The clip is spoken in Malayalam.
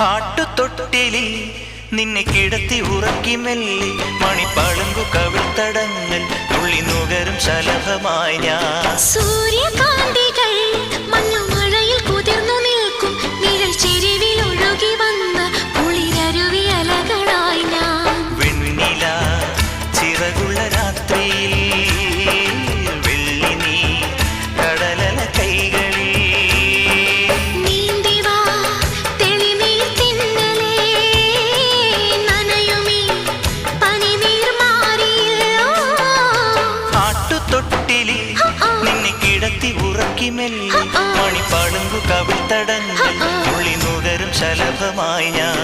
ആട്ടുതൊട്ടിലിൽ നിന്നെ കിടത്തി ഉറക്കി മെല്ലെ മണിപ്പളുങ്കു കവിൾത്തടങ്ങൾ തുള്ളി നുകരും ശലഭമായി ഞാൻ. സൂര്യകാന്തികൾ മഞ്ഞുമഴയിൽ കുതിർന്നു നിൽക്കും നിഴൽ ചെരുവിൽ ഒഴുകി വന്ന കുളിരരുവി അലകളായി ഞാൻ. വെണ്ണില ചിറകുള്ള രാത്രിയിൽ വെള്ളി നീ കടലല കൈകളിൽ നീന്തിവാ തെളിനീർ തിന്നലേ നനയുമീ പനിനീർ മാറിയില്ലോ. ആട്ടുതൊട്ടിലിൽ നിന്നെ കിടത്തി ഉറക്കി മെല്ലെ മണിപ്പളുങ്കു കവിൾത്തടങ്ങൾ തുള്ളി നുകരും ശലഭമായി ഞാൻ.